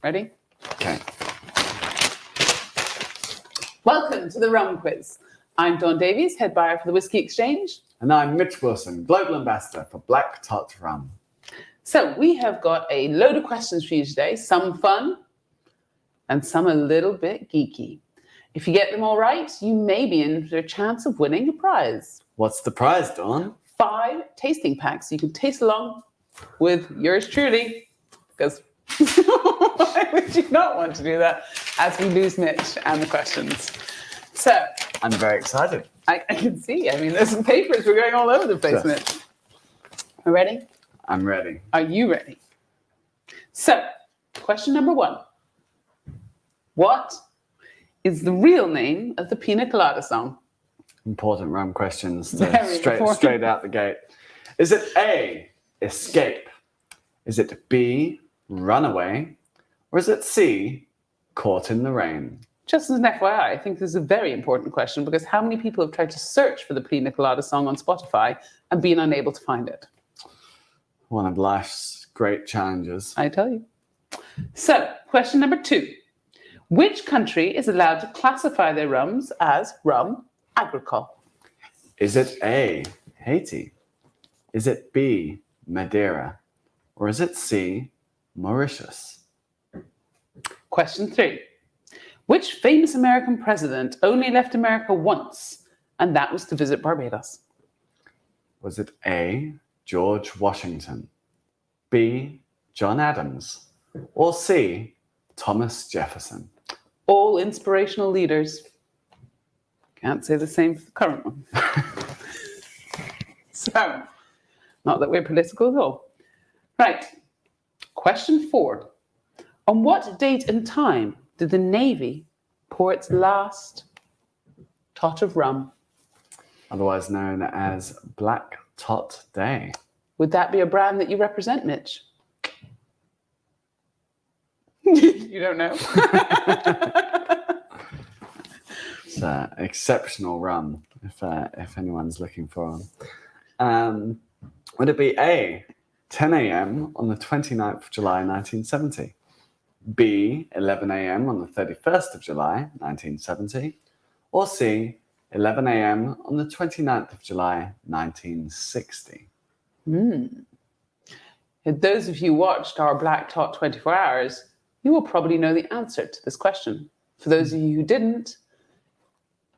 Ready? Okay. Welcome to the rum quiz. I'm Dawn Davies, head buyer for the Whisky Exchange. And I'm Mitch Wilson, Global Ambassador for Black Tot Rum. So we have got a load of questions for you today, some fun and some a little bit geeky. If you get them all right, you may be in for a chance of winning a prize. What's the prize, Dawn? 5 tasting packs. You can taste along with yours truly, because why would you not want to do that as we lose Mitch and the questions? So I'm very excited. I can see. I mean, there's some papers. We're going all over the place, Sure. Mitch. Are you ready? I'm ready. Are you ready? So, question number 1. What is the real name of the Pina Colada song? Important rum questions Very important. straight out the gate. Is it A, escape? Is it B, runaway? Or is it C, caught in the rain? Just as an FYI, I think this is a very important question because how many people have tried to search for the Pina Colada song on Spotify and been unable to find it? One of life's great challenges. I tell you. So, question number 2. Which country is allowed to classify their rums as rum agricole? Is it A, Haiti? Is it B, Madeira? Or is it C, Mauritius? Question 3. Which famous American president only left America once, and that was to visit Barbados? Was it A, George Washington, B, John Adams, or C, Thomas Jefferson? All inspirational leaders. Can't say the same for the current one. So, not that we're political at all. Right. Question 4. On what date and time did the Navy pour its last tot of rum? Otherwise known as Black Tot Day. Would that be a brand that you represent, Mitch? You don't know? It's exceptional rum, if anyone's looking for one. Would it be A, 10 a.m. on the 29th of July, 1970? B, 11 a.m. on the 31st of July, 1970? Or C, 11 a.m. on the 29th of July, 1960? If those of you watched our Black Tot 24 Hours, you will probably know the answer to this question. For those of you who didn't,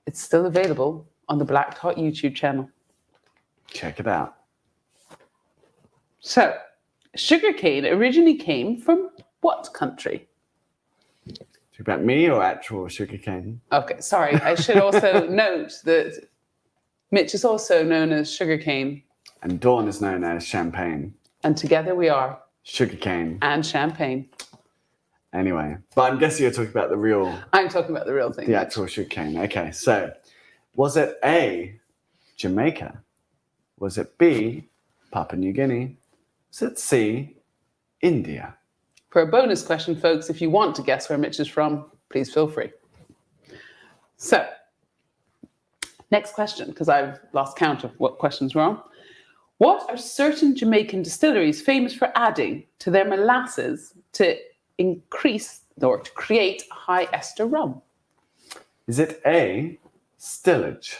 it's still available on the Black Tot YouTube channel. Check it out. So, sugarcane originally came from what country? Talk about me or actual sugarcane? Okay, sorry. I should also note that Mitch is also known as sugarcane, And Dawn is known as champagne. and together we are Sugarcane. and champagne. Anyway, but I'm guessing you're talking about the real, I'm talking about the real thing. the Mitch. actual sugarcane. Okay, so was it A, Jamaica? Was it B, Papua New Guinea? Was it C, India? For a bonus question, folks, if you want to guess where Mitch is from, please feel free. So, next question, because I've lost count of what questions we're on. What are certain Jamaican distilleries famous for adding to their molasses to increase or to create high ester rum? Is it A, stillage?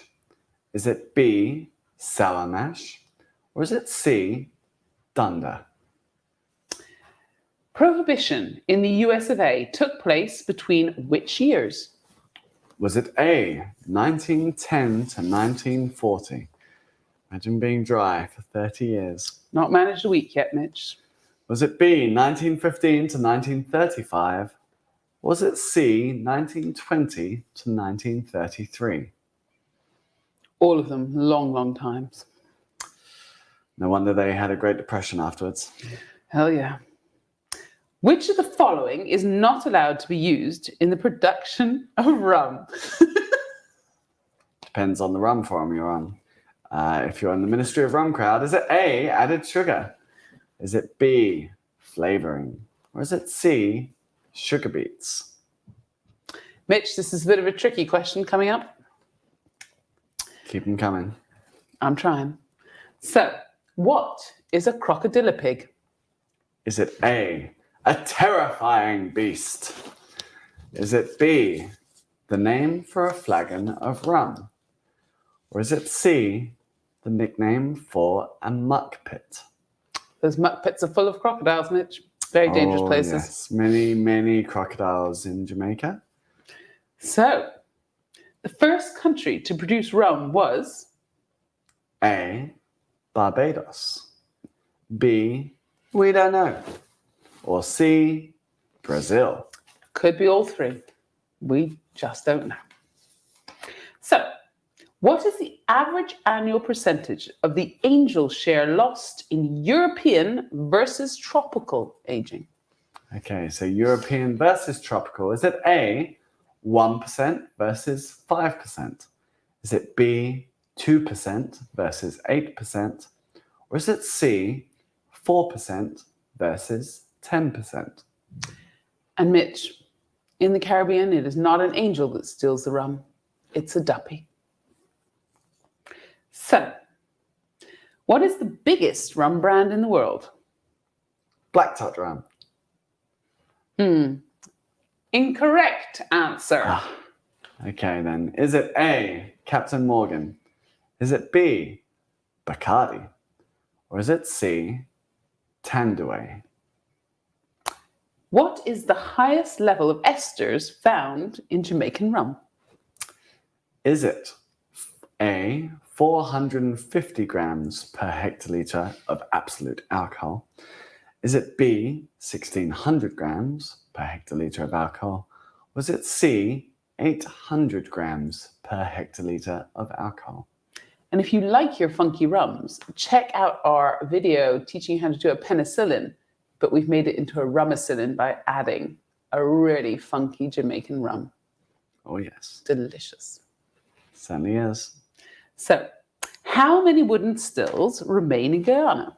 Is it B, sour mash? Or is it C, dunder? Prohibition in the US of A took place between which years? Was it A, 1910 to 1940? Imagine being dry for 30 years. Not managed a week yet, Mitch. Was it B, 1915 to 1935? Or was it C, 1920 to 1933? All of them long, long times. No wonder they had a Great Depression afterwards. Hell yeah. Which of the following is not allowed to be used in the production of rum? Depends on the rum farm you're on. If you're in the Ministry of Rum crowd, is it A, added sugar? Is it B, flavoring? Or is it C, sugar beets? Mitch, this is a bit of a tricky question coming up. Keep them coming. I'm trying. So, what is a crocodile pig? Is it A, a terrifying beast? Is it B, the name for a flagon of rum? Or is it C, the nickname for a muck pit? Those muck pits are full of crocodiles, Mitch. Very dangerous places. Yes, many, many crocodiles in Jamaica. So, the first country to produce rum was A, Barbados. B, we don't know. Or C, Brazil. Could be all three. We just don't know. So, what is the average annual percentage of the angel share lost in European versus tropical aging? Okay, so European versus tropical. Is it A, 1% versus 5%? Is it B, 2% versus 8%? Or is it C, 4% versus 10%? And Mitch, in the Caribbean, it is not an angel that steals the rum. It's a duppy. So, what is the biggest rum brand in the world? Black Tot rum. Incorrect answer. Okay then. Is it A, Captain Morgan? Is it B, Bacardi? Or is it C, Tanduay? What is the highest level of esters found in Jamaican rum? Is it A, 450 grams per hectoliter of absolute alcohol? Is it B, 1600 grams per hectoliter of alcohol? Or is it C, 800 grams per hectoliter of alcohol? And if you like your funky rums, check out our video teaching how to do a penicillin, but we've made it into a rumicillin by adding a really funky Jamaican rum. Oh yes. Delicious. Certainly is. So, how many wooden stills remain in Guyana?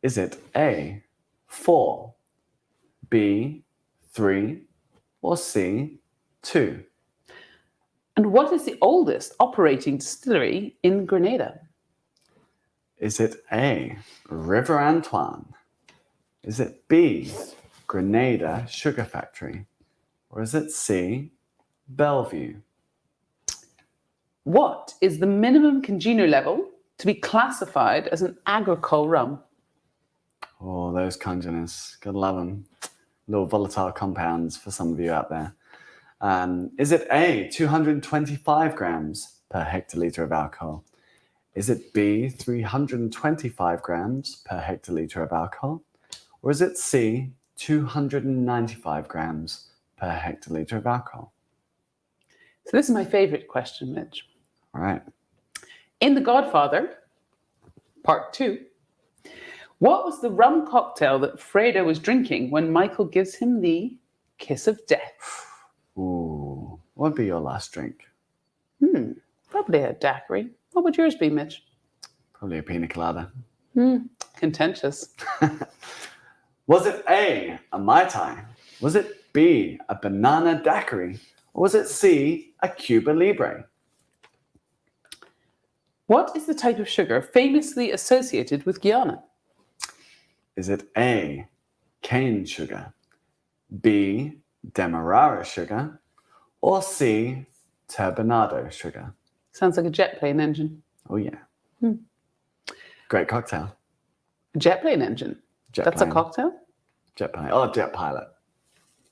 Is it A, 4, B, 3, or C, 2? And what is the oldest operating distillery in Grenada? Is it A, River Antoine? Is it B, Grenada Sugar Factory? Or is it C, Bellevue? What is the minimum congenial level to be classified as an agricole rum? Oh, those congeners. Gotta love them. Little volatile compounds for some of you out there. Is it A, 225 grams per hectoliter of alcohol? Is it B, 325 grams per hectoliter of alcohol? Or is it C, 295 grams per hectoliter of alcohol? So this is my favorite question, Mitch. All right. In The Godfather, Part 2, what was the rum cocktail that Fredo was drinking when Michael gives him the kiss of death? Ooh, what would be your last drink? Probably a daiquiri. What would yours be, Mitch? Probably a pina colada. Contentious. Was it A, a Mai Tai? Was it B, a banana daiquiri? Or was it C, a Cuba Libre? What is the type of sugar famously associated with Guyana? Is it A, cane sugar, B, demerara sugar, or C, turbinado sugar? Sounds like a jet plane engine. Oh yeah. Great cocktail. A jet plane engine? Jet That's plane. a cocktail? Jet plane. Oh, jet pilot.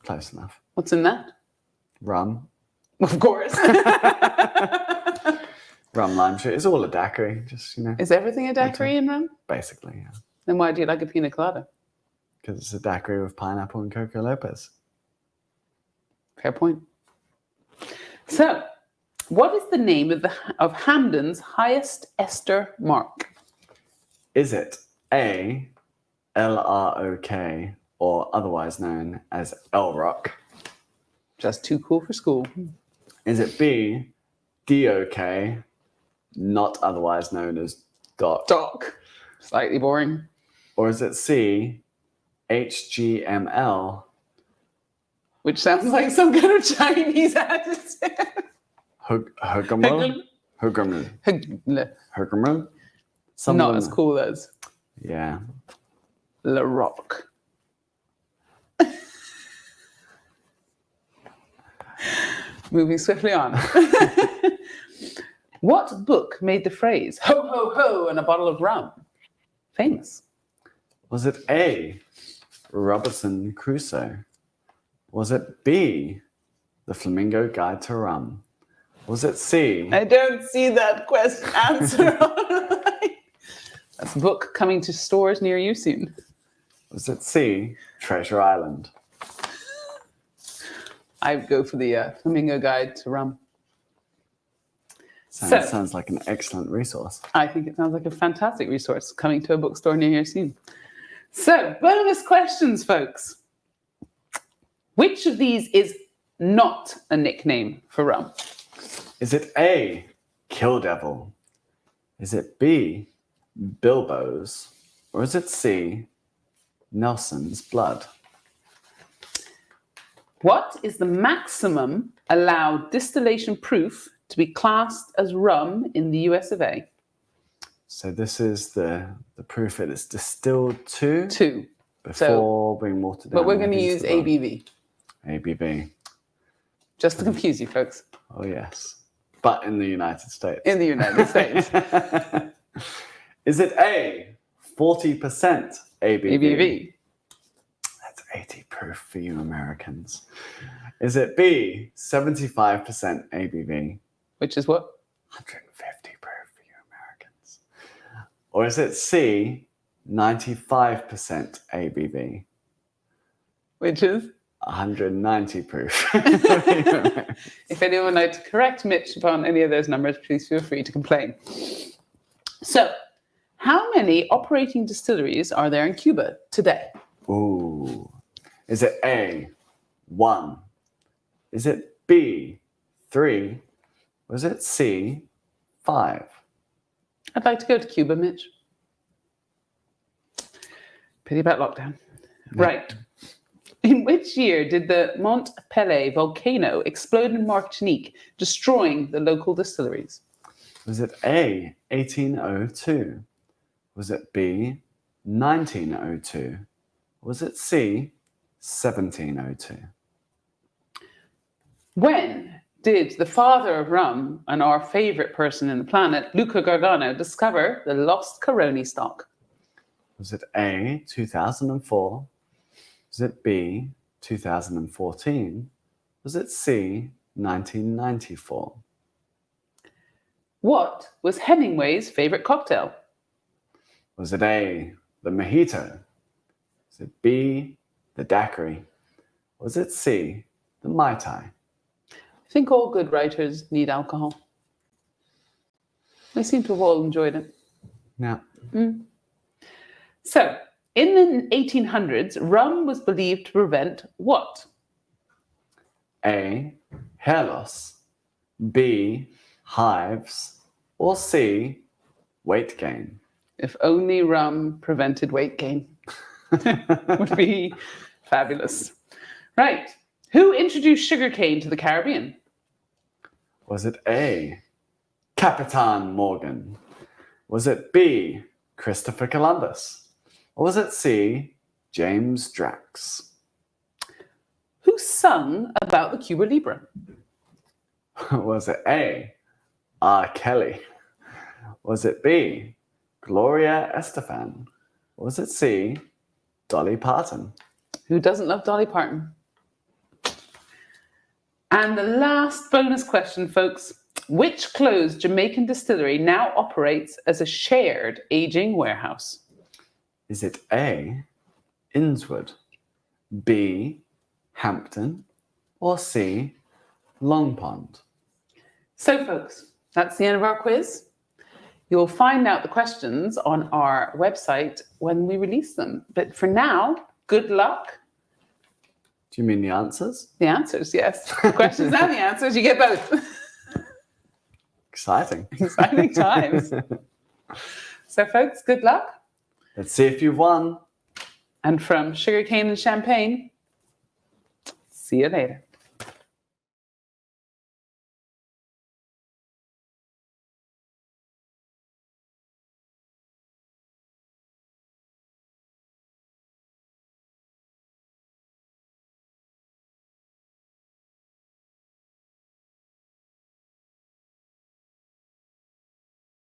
Close enough. What's in that? Rum. Of course. Rum, lime sugar. It's all a daiquiri. Just, Is everything a daiquiri in rum? basically, yeah. Then why do you like a pina colada? Because it's a daiquiri with pineapple and Coco Lopez. Fair point. So, what is the name of Hamden's highest ester mark? Is it A, LROK, or otherwise known as L-Rock? Just too cool for school. Is it B, DOK, not otherwise known as DOC? Doc. Slightly boring. Or is it C, HGML? Which sounds like some kind of Chinese adjective. Hugamel? Hugamel? Not as cool as Yeah. Le Rock. Moving swiftly on. What book made the phrase "ho, ho, ho" and a bottle of rum famous? Was it A, Robinson Crusoe? Was it B, The Flamingo Guide to Rum? Was it C? I don't see that question answer online. That's a book coming to stores near you soon. Was it C, Treasure Island? I would go for the Flamingo Guide to Rum. Sounds like an excellent resource. I think it sounds like a fantastic resource coming to a bookstore near you soon. So, bonus questions, folks. Which of these is not a nickname for rum? Is it A, Kill Devil? Is it B, Bilbo's? Or is it C, Nelson's Blood? What is the maximum allowed distillation proof to be classed as rum in the US of A? So this is the proof it is distilled to 2. before being watered down. But we're going to use into the rum. ABV, ABV. just to confuse you folks. Oh, yes. But in the United States. In the United States. Is it A, 40% ABV? ABV. That's 80 proof for you Americans. Is it B, 75% ABV? Which is what? 150 proof for you Americans. Or is it C, 95% ABV? Which is? 190 proof. If anyone would like to correct Mitch upon any of those numbers, please feel free to complain. So, how many operating distilleries are there in Cuba today? Ooh. Is it A, 1? Is it B, 3? Or is it C, 5? I'd like to go to Cuba, Mitch. Pity about lockdown. Yeah. Right. In which year did the Mont Pelée volcano explode in Martinique, destroying the local distilleries? Was it A, 1802? Was it B, 1902? Was it C, 1702? When did the father of rum and our favorite person in the planet, Luca Gargano, discover the lost Caroni stock? Was it A, 2004? Was it B, 2014? Was it C, 1994? What was Hemingway's favorite cocktail? Was it A, the mojito? Was it B, the daiquiri? Was it C, the Mai Tai? I think all good writers need alcohol. They seem to have all enjoyed it. Yeah. So, in the 1800s, rum was believed to prevent what? A, hair loss. B, hives. Or C, weight gain. If only rum prevented weight gain. Would be fabulous. Right. Who introduced sugarcane to the Caribbean? Was it A, Capitan Morgan? Was it B, Christopher Columbus? Or was it C, James Drax? Who sung about the Cuba Libre? Was it A, R. Kelly? Was it B, Gloria Estefan? Or was it C, Dolly Parton? Who doesn't love Dolly Parton? And the last bonus question, folks. Which closed Jamaican distillery now operates as a shared aging warehouse? Is it A, Innswood, B, Hampton, or C, Long Pond? So, folks, that's the end of our quiz. You'll find out the questions on our website when we release them. But for now, good luck. Do you mean the answers? The answers, yes. The questions and the answers, you get both. Exciting. Exciting times. So, folks, good luck. Let's see if you've won. And from sugarcane and champagne, see you later.